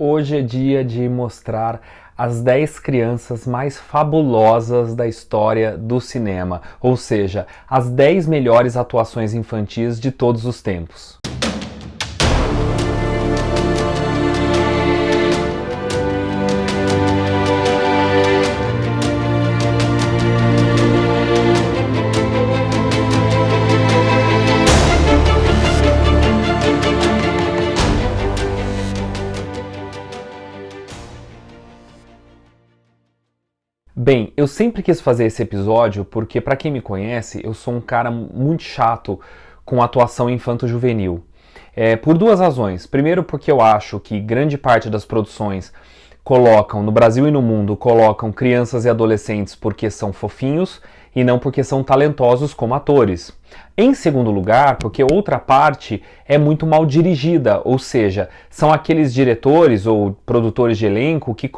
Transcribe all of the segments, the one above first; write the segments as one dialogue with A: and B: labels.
A: Hoje é dia de mostrar as 10 crianças mais fabulosas da história do cinema, ou seja, as 10 melhores atuações infantis de todos os tempos. Bem, eu sempre quis fazer esse episódio porque, para quem me conhece, eu sou um cara muito chato com atuação infanto-juvenil. Por duas razões. Primeiro, porque eu acho que grande parte das produções colocam, no Brasil e no mundo, colocam crianças e adolescentes porque são fofinhos e não porque são talentosos como atores. Em segundo lugar, porque outra parte é muito mal dirigida, ou seja, são aqueles diretores ou produtores de elenco que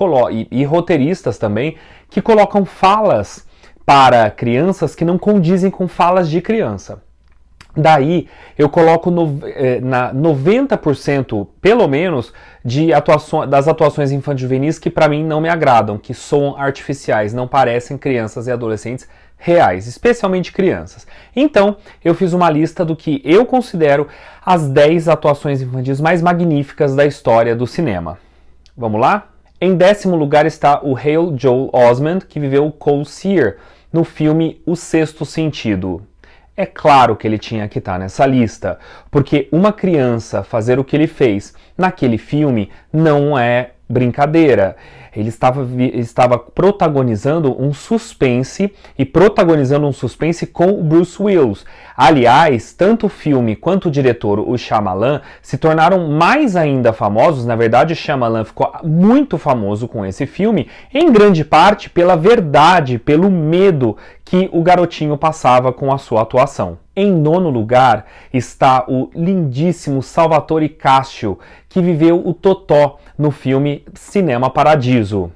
A: e roteiristas também, que colocam falas para crianças que não condizem com falas de criança. Daí eu coloco 90% pelo menos das atuações infanto-juvenis que para mim não me agradam, que soam artificiais, não parecem crianças e adolescentes reais, especialmente crianças. Então eu fiz uma lista do que eu considero as 10 atuações infantis mais magníficas da história do cinema. Vamos lá? Em 10º lugar está o Hale Joel Osment, que viveu Cole Sear no filme O Sexto Sentido. É claro que ele tinha que estar nessa lista, porque uma criança fazer o que ele fez naquele filme não é brincadeira. Ele estava protagonizando um suspense com o Bruce Willis. Aliás, tanto o filme quanto o diretor, o Shyamalan, se tornaram mais ainda famosos. Na verdade, o Shyamalan ficou muito famoso com esse filme, em grande parte pela verdade, pelo medo que o garotinho passava com a sua atuação. Em 9º lugar está o lindíssimo Salvatore Castio, que viveu o Totó no filme Cinema Paradiso.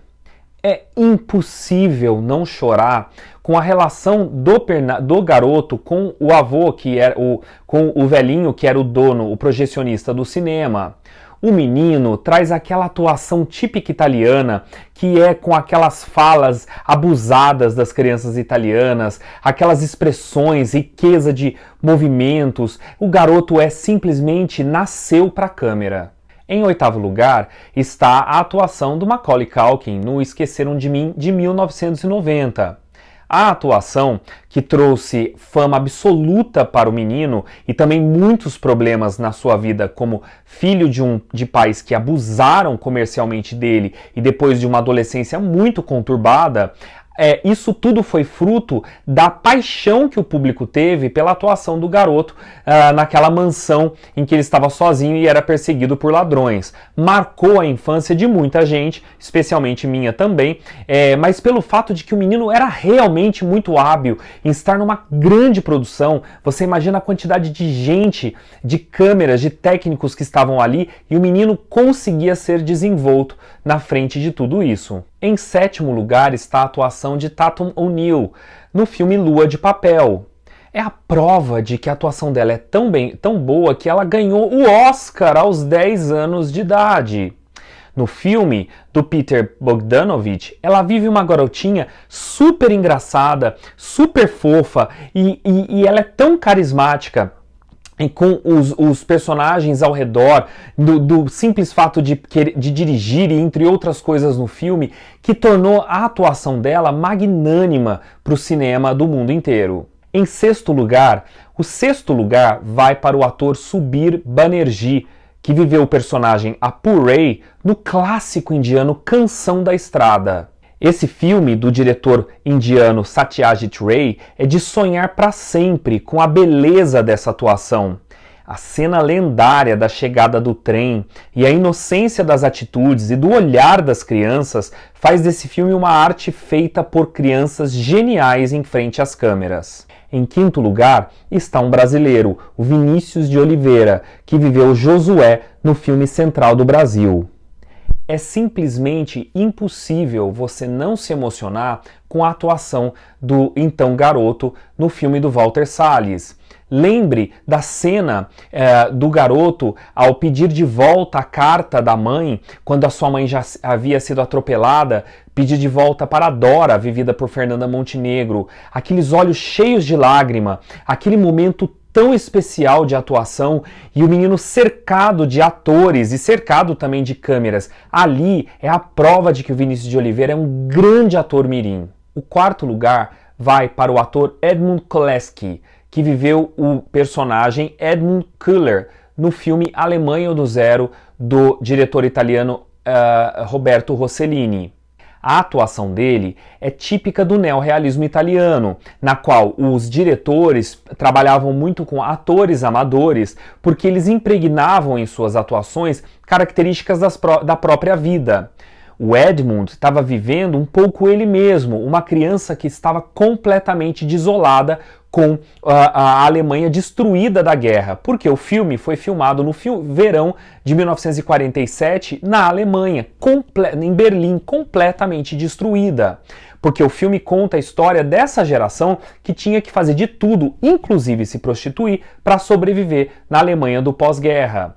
A: É impossível não chorar com a relação do garoto com o avô, com o velhinho que era o dono, o projecionista do cinema. O menino traz aquela atuação típica italiana, que é com aquelas falas abusadas das crianças italianas, aquelas expressões, riqueza de movimentos. O garoto simplesmente nasceu para a câmera. Em 8º lugar está a atuação do Macaulay Culkin no Esqueceram de Mim, de 1990. A atuação que trouxe fama absoluta para o menino e também muitos problemas na sua vida, como filho de pais que abusaram comercialmente dele e depois de uma adolescência muito conturbada. Isso tudo foi fruto da paixão que o público teve pela atuação do garoto naquela mansão em que ele estava sozinho e era perseguido por ladrões. Marcou a infância de muita gente, especialmente minha também, mas pelo fato de que o menino era realmente muito hábil em estar numa grande produção. Você imagina a quantidade de gente, de câmeras, de técnicos que estavam ali, e o menino conseguia ser desenvolto na frente de tudo isso. Em 7º lugar está a atuação de Tatum O'Neal no filme Lua de Papel. É a prova de que a atuação dela é tão boa que ela ganhou o Oscar aos 10 anos de idade. No filme do Peter Bogdanovich, ela vive uma garotinha super engraçada, super fofa e ela é tão carismática. E com os personagens ao redor, do simples fato de dirigir, e entre outras coisas no filme, que tornou a atuação dela magnânima para o cinema do mundo inteiro. Em 6º lugar, o 6º lugar vai para o ator Subir Banerjee, que viveu o personagem Apu Ray no clássico indiano Canção da Estrada. Esse filme, do diretor indiano Satyajit Ray, é de sonhar para sempre com a beleza dessa atuação. A cena lendária da chegada do trem e a inocência das atitudes e do olhar das crianças faz desse filme uma arte feita por crianças geniais em frente às câmeras. Em 5º lugar está um brasileiro, o Vinícius de Oliveira, que viveu Josué no filme Central do Brasil. É simplesmente impossível você não se emocionar com a atuação do então garoto no filme do Walter Salles. Lembre da cena do garoto ao pedir de volta a carta da mãe, quando a sua mãe já havia sido atropelada, pedir de volta para a Dora, vivida por Fernanda Montenegro, aqueles olhos cheios de lágrima, aquele momento tão especial de atuação e o menino cercado de atores e cercado também de câmeras. Ali é a prova de que o Vinícius de Oliveira é um grande ator mirim. O quarto lugar vai para o ator Edmund Koleski, que viveu o personagem Edmund Köhler no filme Alemanha do Zero, do diretor italiano Roberto Rossellini. A atuação dele é típica do neorrealismo italiano, na qual os diretores trabalhavam muito com atores amadores, porque eles impregnavam em suas atuações características da própria vida. O Edmund estava vivendo um pouco ele mesmo, uma criança que estava completamente desolada com a Alemanha destruída da guerra, porque o filme foi filmado no verão de 1947 na Alemanha, em Berlim, completamente destruída. Porque o filme conta a história dessa geração que tinha que fazer de tudo, inclusive se prostituir, para sobreviver na Alemanha do pós-guerra.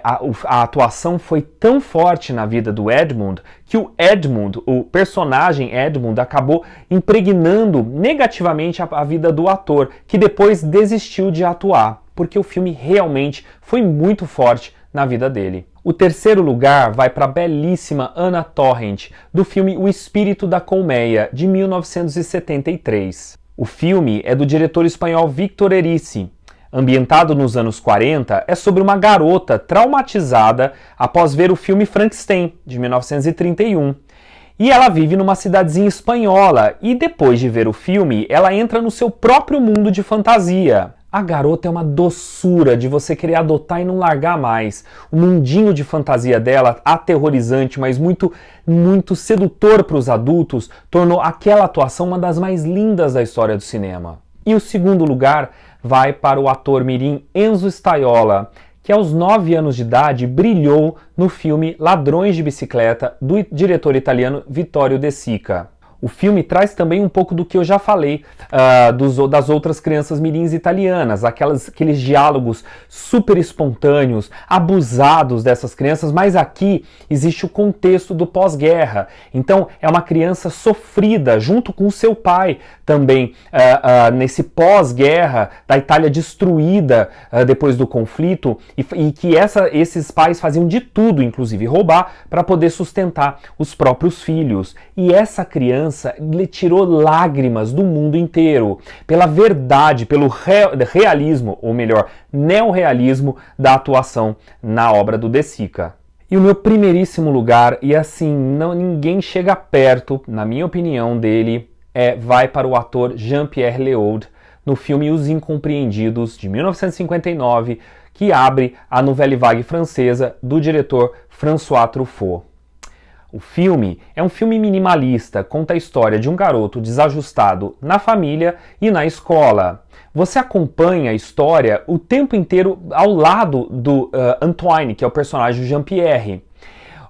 A: A atuação foi tão forte na vida do Edmund que o personagem Edmund, acabou impregnando negativamente a vida do ator, que depois desistiu de atuar, porque o filme realmente foi muito forte na vida dele. O terceiro lugar vai para a belíssima Anna Torrent, do filme O Espírito da Colmeia, de 1973. O filme é do diretor espanhol Víctor Erice. Ambientado nos anos 40, é sobre uma garota traumatizada após ver o filme Frankenstein, de 1931. E ela vive numa cidadezinha espanhola e depois de ver o filme, ela entra no seu próprio mundo de fantasia. A garota é uma doçura de você querer adotar e não largar mais. O mundinho de fantasia dela, aterrorizante, mas muito sedutor para os adultos, tornou aquela atuação uma das mais lindas da história do cinema. E o segundo lugar vai para o ator mirim Enzo Staiola, que aos 9 anos de idade brilhou no filme Ladrões de Bicicleta, do diretor italiano Vittorio De Sica. O filme traz também um pouco do que eu já falei das outras crianças mirins italianas, aqueles diálogos super espontâneos, abusados dessas crianças, mas aqui existe o contexto do pós-guerra. Então é uma criança sofrida junto com o seu pai também nesse pós-guerra da Itália destruída depois do conflito e que esses pais faziam de tudo, inclusive roubar, para poder sustentar os próprios filhos. E essa criança lhe tirou lágrimas do mundo inteiro, pela verdade, pelo realismo, ou melhor, neorrealismo da atuação na obra do De Sica. E o meu primeiríssimo lugar, e assim, ninguém chega perto, na minha opinião, dele, vai para o ator Jean-Pierre Léaud, no filme Os Incompreendidos, de 1959, que abre a Nouvelle Vague francesa do diretor François Truffaut. O filme é um filme minimalista, conta a história de um garoto desajustado na família e na escola. Você acompanha a história o tempo inteiro ao lado do Antoine, que é o personagem do Jean-Pierre.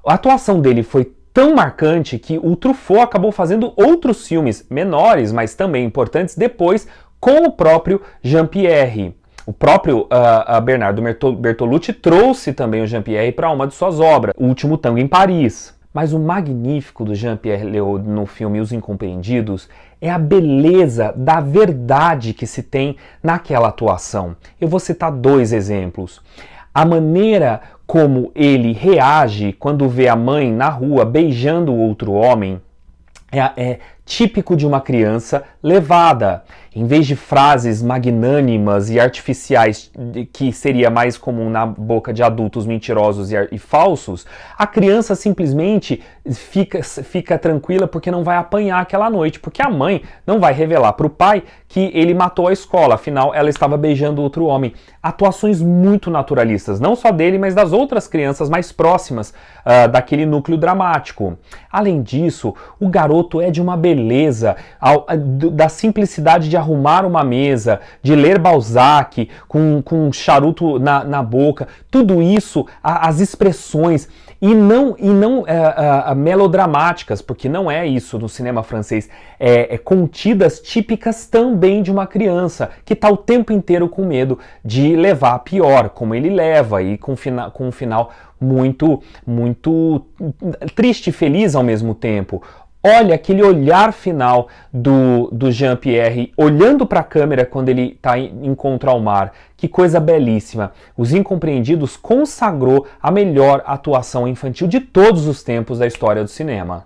A: A atuação dele foi tão marcante que o Truffaut acabou fazendo outros filmes menores, mas também importantes, depois com o próprio Jean-Pierre. O próprio Bernardo Bertolucci trouxe também o Jean-Pierre para uma de suas obras, O Último Tango em Paris. Mas o magnífico do Jean-Pierre Léaud no filme Os Incompreendidos é a beleza da verdade que se tem naquela atuação. Eu vou citar 2 exemplos. A maneira como ele reage quando vê a mãe na rua beijando outro homem é típico de uma criança levada. Em vez de frases magnânimas e artificiais que seria mais comum na boca de adultos mentirosos e falsos, a criança simplesmente fica tranquila porque não vai apanhar aquela noite, porque a mãe não vai revelar para o pai que ele matou a escola, afinal ela estava beijando outro homem. Atuações muito naturalistas, não só dele, mas das outras crianças mais próximas daquele núcleo dramático. Além disso, o garoto é de uma beleza, da simplicidade de arrumar uma mesa, de ler Balzac com um charuto na boca, tudo isso, as expressões e não melodramáticas, porque não é isso no cinema francês, contidas típicas também de uma criança que está o tempo inteiro com medo de levar a pior, como ele leva, e com um final muito, muito triste e feliz ao mesmo tempo. Olha aquele olhar final do Jean-Pierre olhando para a câmera quando ele está encontro ao mar. Que coisa belíssima. Os Incompreendidos consagrou a melhor atuação infantil de todos os tempos da história do cinema.